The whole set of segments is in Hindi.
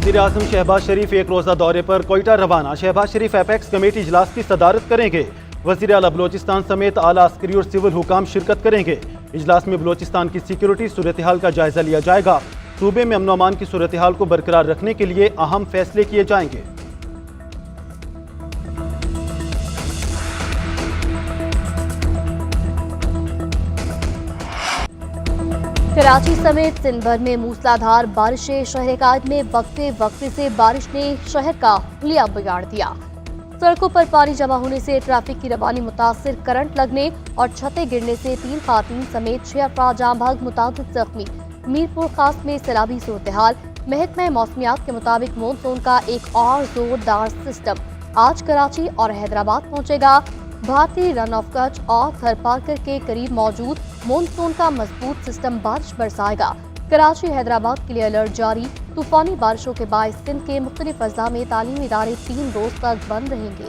वज़ीर-ए-आज़म शहबाज शरीफ एक रोज़ा दौरे पर कोयटा रवाना। शहबाज शरीफ एपेक्स कमेटी इजलास की सदारत करेंगे। वज़ीर आला बलोचिस्तान समेत आला अस्करी और सिविल हुकाम शिरकत करेंगे। इजलास में बलोचिस्तान की सिक्योरिटी सूरत हाल का जायजा लिया जाएगा। सूबे में अमन व अमान की सूरत हाल को बरकरार रखने के लिए अहम फैसले किए जाएंगे। कराची समेत सिंध भर में मूसलाधार बारिशें। शहर कायद में वक्फे वक्फे से बारिश ने शहर का हुलिया बिगाड़ दिया। सड़कों पर पानी जमा होने से ट्रैफिक की रवानी मुतासिर, करंट लगने और छतें गिरने से 3 खातून समेत 6 अफराद जाँ बहक, मुतादिद जख्मी। मीरपुर खास में सैलाबी सूरत हाल। महकमा मौसमियात के मुताबिक मानसून का एक और जोरदार सिस्टम आज कराची और हैदराबाद पहुंचेगा। भारतीय रन ऑफ कच्छ और थरपारकर के करीब मौजूद मानसून का मजबूत सिस्टम बारिश बरसाएगा। कराची हैदराबाद के लिए अलर्ट जारी। तूफानी बारिशों के बायस सिंध के मुख्तलिफ अज़ला में तालीमी इदारे 3 रोज तक बंद रहेंगे।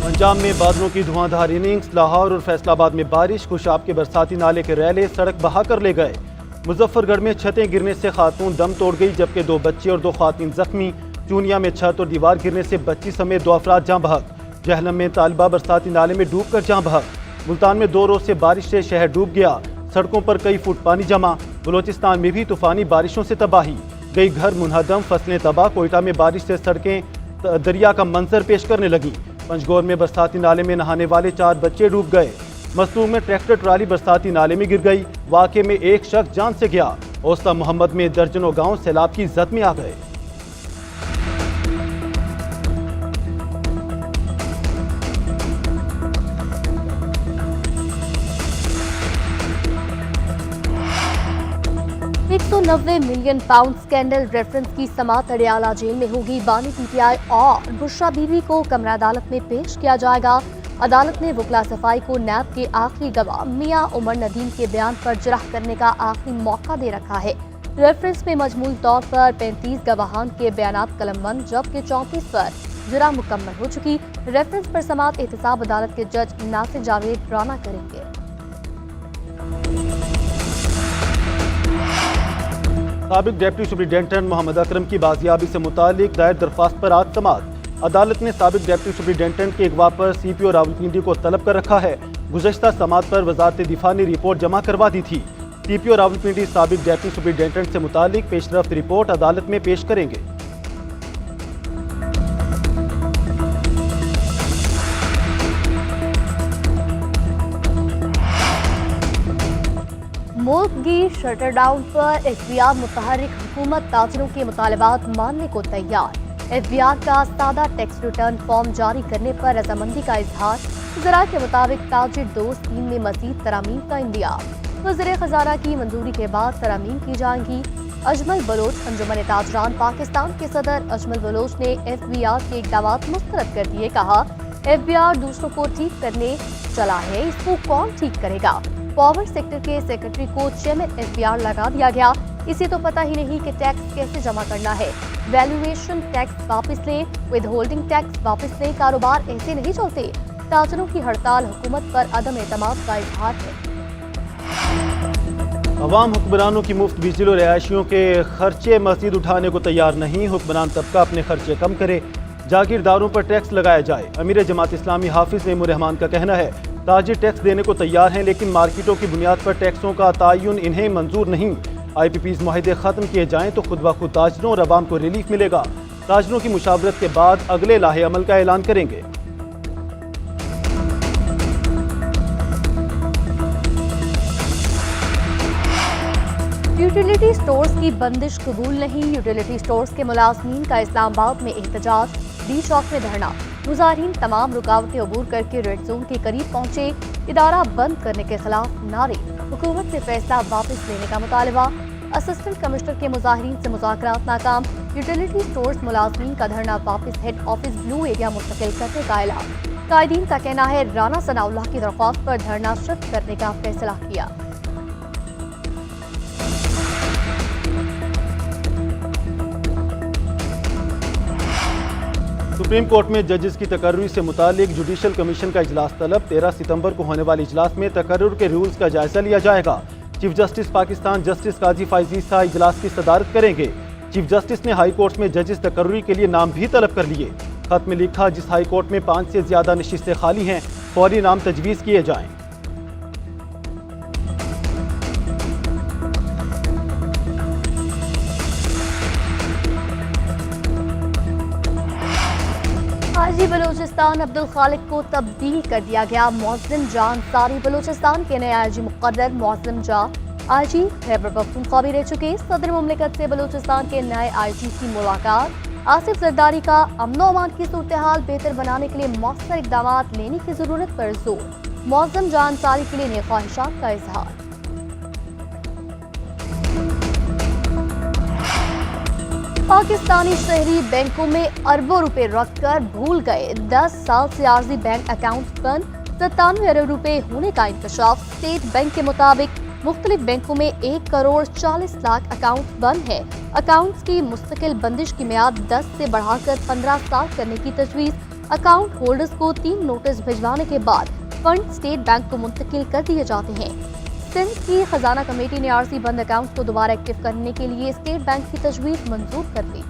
पंजाब में बादलों की धुआंधार इनिंग्स। लाहौर और फैसलाबाद में बारिश। खुशाब के बरसाती नाले के रैले सड़क बहा कर ले गए। मुजफ्फरगढ़ में छतें गिरने से खातून दम तोड़ गई, जबकि 2 बच्चे और 2 खातून जख्मी। चूनिया में छत और दीवार गिरने से बच्ची समेत 2 अफराद जाँ बहक। जहलम में तालिबा बरसाती नाले में डूब कर जाँ बहक। मुल्तान में 2 रोज से बारिश से शहर डूब गया। सड़कों पर कई फुट पानी जमा। बलोचिस्तान में भी तूफानी बारिशों से तबाही। कई घर मुनहदम, फसलें तबाह। कोयटा में बारिश से सड़कें दरिया का मंजर पेश करने लगी। पंचगोर में बरसाती नाले में नहाने वाले 4 बच्चे डूब गए। मसलूम में ट्रैक्टर ट्राली बरसाती नाले में गिर गई। वाक़े में एक शख्स जान से गया। औस्ता मोहम्मद में दर्जनों गांव सैलाब की जद में आ गए। £190 मिलियन स्कैंडल रेफरेंस की समाअत अडयाला जेल में होगी। बानी पीटीआई और बुशरा बीबी को कमरा अदालत में पेश किया जाएगा। अदालत ने वकला सफाई को नैब के आखिरी गवाह मियां उमर नदीम के बयान पर जरह करने का आखिरी मौका दे रखा है। रेफरेंस में मजमूल तौर पर 35 गवाहान के बयानात कलमबंद, जबकि 34 पर जरा मुकम्मल हो चुकी। रेफरेंस पर समाअत एहतसाब अदालत के जज नासिर जावेद राना करेंगे। साबिक डिप्टी सुप्रिंटेंडेंट मोहम्मद अकरम की बाजियाबी से मुतालिक दायर दरख्वास्त पर आज समाअत। अदालत ने साबिक डिप्टी सुप्रिंटेंडेंट के अगवा पर CPO रावलपिंडी को तलब कर रखा है। गुज़श्ता समाअत पर वजारत दिफा ने रिपोर्ट जमा करवा दी थी। CPO रावलपिंडी साबिक डिप्टी सुप्रिंटेंडेंट से मुतालिक पेशरफ्त रिपोर्ट अदालत में पेश करेंगे। मुल्क की शटर डाउन पर एफबीआर मुतहर्रिक हुकूमत ताजरों के मुतालबात मानने को तैयार। एफबीआर का सादा टैक्स रिटर्न फॉर्म जारी करने पर रजामंदी का इजहार। ज़रा के मुताबिक ताजिर दोस्त स्कीम में मजीद तरामीम का इंतजाम। वज़ीर खजाना की मंजूरी के बाद तरामीम की जाएंगी। अजमल बलोच अंजुमन ताजरान पाकिस्तान के सदर अजमल बलोच ने एफबीआर के इक़दामात मुस्तरद कर दिए। कहा, एफबीआर दूसरों को ठीक करने चला है, इसको कौन ठीक करेगा। पावर सेक्टर के सेक्रेटरी को चेयरमैन एफबीआर लगा दिया गया। इसे तो पता ही नहीं कि टैक्स कैसे जमा करना है। वैल्यूएशन टैक्स वापस लें, विद होल्डिंग टैक्स वापस लें। कारोबार ऐसे नहीं चलते। ताजरों की हड़ताल हुकूमत पर अदम एतमाद का इजहार है। अवाम हुक्मरानों की मुफ्त बिजली और रिहायशियों के खर्चे मज़ीद उठाने को तैयार नहीं। हुक्मरान तबका अपने खर्चे कम करे, जागीरदारों पर टैक्स लगाया जाए। अमीर जमात इस्लामी हाफिज मेमुर रहमान का कहना है, ताजिर टैक्स देने को तैयार हैं, लेकिन मार्केटों की बुनियाद पर टैक्सों का तयन इन्हें मंजूर नहीं। IPPs मुआहदे खत्म किए जाएं तो खुद ब खुद ताजरों और अवाम को रिलीफ मिलेगा। ताजरों की मुशावरत के बाद अगले लाहे अमल का ऐलान करेंगे। यूटिलिटी स्टोर्स की बंदिश कबूल नहीं। यूटिलिटी स्टोर्स के मुलाजमीन का इस्लामाबाद में एहतजाज। डी चौक में धरना। मुजाहिरीन तमाम रुकावटें अबूर करके रेड जोन के करीब पहुंचे। इदारा बंद करने के खिलाफ नारे। हुकूमत से फैसला वापस लेने का मुतालबा। असिस्टेंट कमिश्नर के मुजाहिरीन से मुज़ाकरात नाकाम। यूटिलिटी स्टोर्स मुलाजमीन का धरना वापस हेड ऑफिस ब्लू एरिया मुंतकिल करने का ऐलान। कायदीन का कहना है, राना सनाउल्लाह की दरख्वास्त पर धरना शिफ्ट करने का फैसला किया। सुप्रीम कोर्ट में जजेस की तकर्री से मुतालिक जुडिशल कमीशन का इजलास तलब। 13 सितंबर को होने वाले इजलास में तकर्रुर के रूल्स का जायजा लिया जाएगा। चीफ जस्टिस पाकिस्तान जस्टिस काजी फायज ईसा इजलास की सदारत करेंगे। चीफ जस्टिस ने हाई कोर्ट में जजेस तकर्री के लिए नाम भी तलब कर लिए। खत में लिखा, जिस हाई कोर्ट में 5 से ज्यादा नशिस्तें खाली हैं, फौरी नाम तजवीज़ किए जाएं। आईजी बलूचिस्तान अब्दुल खालिक को तब्दील कर दिया गया। मुअज्जिम जान सारी बलूचिस्तान के नए आईजी मुकर्रर। मुअज्जिम जान आईजी खैबर पख्तूनख्वा भी रह चुके। सदर मुमलिकत से बलूचिस्तान के नए आईजी की मुलाकात। आसिफ जरदारी का अमन अमान की सूरत हाल बेहतर बनाने के लिए मौसर इकदाम लेने की जरूरत पर जोर। मुअज्जिम जान सारी के लिए नए ख्वाहिशात का इजहार। पाकिस्तानी शहरी बैंकों में अरबों रुपए रखकर भूल गए। 10 साल से आर्जी बैंक अकाउंट बंद। 97 अरब रुपए होने का इंकशाफ। स्टेट बैंक के मुताबिक मुख्तलिफ बैंकों में 1 करोड़ 40 लाख अकाउंट बंद है। अकाउंट्स की मुस्तकिल बंदिश की मियाद 10 से बढ़ाकर 15 साल करने की तजवीज़। अकाउंट होल्डर्स को 3 नोटिस भिजवाने के बाद फंड स्टेट बैंक को मुंतकिल कर दिए जाते हैं। सिंध की खजाना कमेटी ने आरसी बंद अकाउंट को दोबारा एक्टिव करने के लिए स्टेट बैंक की तजवीज़ मंजूर कर ली।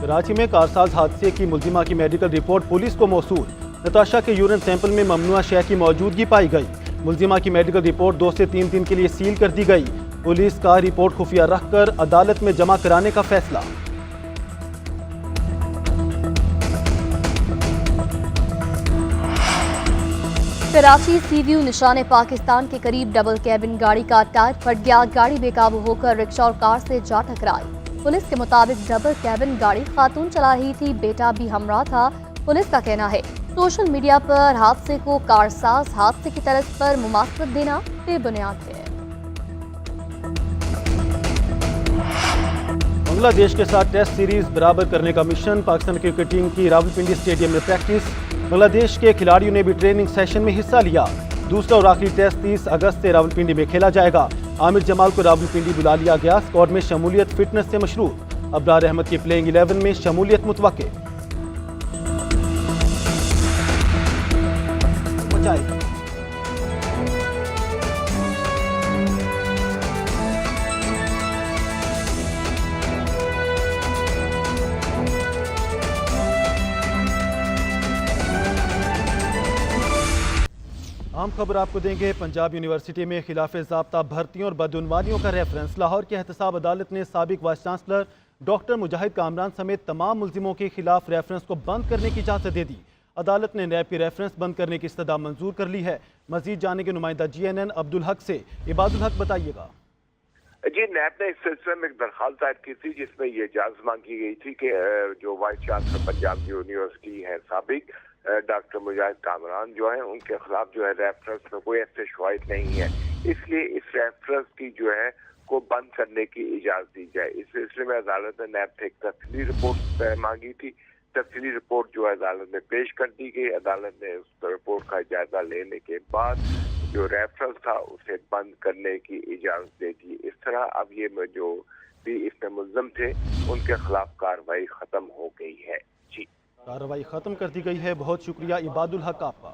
कराची में कारसाज हादसे की मुल्जिमा की मेडिकल रिपोर्ट पुलिस को मौसूल। नताशा के यूरिन सैंपल में ममनुआ शय की मौजूदगी पाई गई। मुल्जिमा की मेडिकल रिपोर्ट 2 से 3 दिन के लिए सील कर दी गई। पुलिस का रिपोर्ट खुफिया रखकर अदालत में जमा कराने का फैसला। कराची सीव्यू निशाने पाकिस्तान के करीब डबल कैबिन गाड़ी का टायर फट गया। गाड़ी बेकाबू होकर रिक्शा और कार से जा टकराई। पुलिस के मुताबिक डबल कैबिन गाड़ी खातून चला रही थी, बेटा भी हमरा था। पुलिस का कहना है सोशल मीडिया पर हादसे को कारसाज हादसे की तरफ पर मुमासलत देना बेबुनियाद है। बांग्लादेश के साथ टेस्ट सीरीज बराबर करने का मिशन। पाकिस्तान क्रिकेट टीम की रावलपिंडी स्टेडियम में प्रैक्टिस। बांग्लादेश के खिलाड़ियों ने भी ट्रेनिंग सेशन में हिस्सा लिया। दूसरा और आखिरी टेस्ट 30 अगस्त से रावलपिंडी में खेला जाएगा। आमिर जमाल को रावलपिंडी बुला लिया गया। स्क्वाड में शमूलियत फिटनेस से मशरूफ। अब्रार अहमद की प्लेइंग 11 में शमूलियत मुतवक्के। आम खबर आपको देंगे। पंजाब यूनिवर्सिटी में खिलाफ ज़ाब्ता भर्तियों और बदउनवानियों का रेफरेंस। लाहौर की एहतसाब अदालत ने साबिक वाइस चांसलर डॉक्टर मुजाहिद कामरान समेत तमाम मुल्जिमों के खिलाफ रेफरेंस को बंद करने की इजाज़त दे दी। अदालत ने नैब की रेफरेंस बंद करने की इस्तदा मंजूर कर ली है। मजीद जाने के नुमाइंदा GNN अब्दुल हक से। इबादुल हक बताइएगा। जी, नैब ने इस सिलसिले में एक दरखास्त दायर की थी जिसमें ये इजाजत मांगी गई थी कि जो वाइस चांसलर पंजाब यूनिवर्सिटी है साबिक डॉक्टर मुजाहिद कामरान जो है उनके खिलाफ जो है रेफरेंस में कोई ऐसे शवाहिद नहीं है, इसलिए इस रेफरेंस की जो है को बंद करने की इजाजत दी जाए। इस सिलसिले में अदालत ने नैब से एक तफसीली रिपोर्ट मांगी थी। तफसीली रिपोर्ट जो है अदालत में पेश कर दी गई। अदालत ने उस रिपोर्ट का जायजा लेने के बाद जो रेफरेंस था उसे बंद करने की इजाजत दे दी। इस तरह अब ये जो भी इसमें मुल्ज़म थे उनके खिलाफ कार्रवाई खत्म हो गई है। जी, कार्रवाई खत्म कर दी गई है। बहुत शुक्रिया इबादुल हक आपका।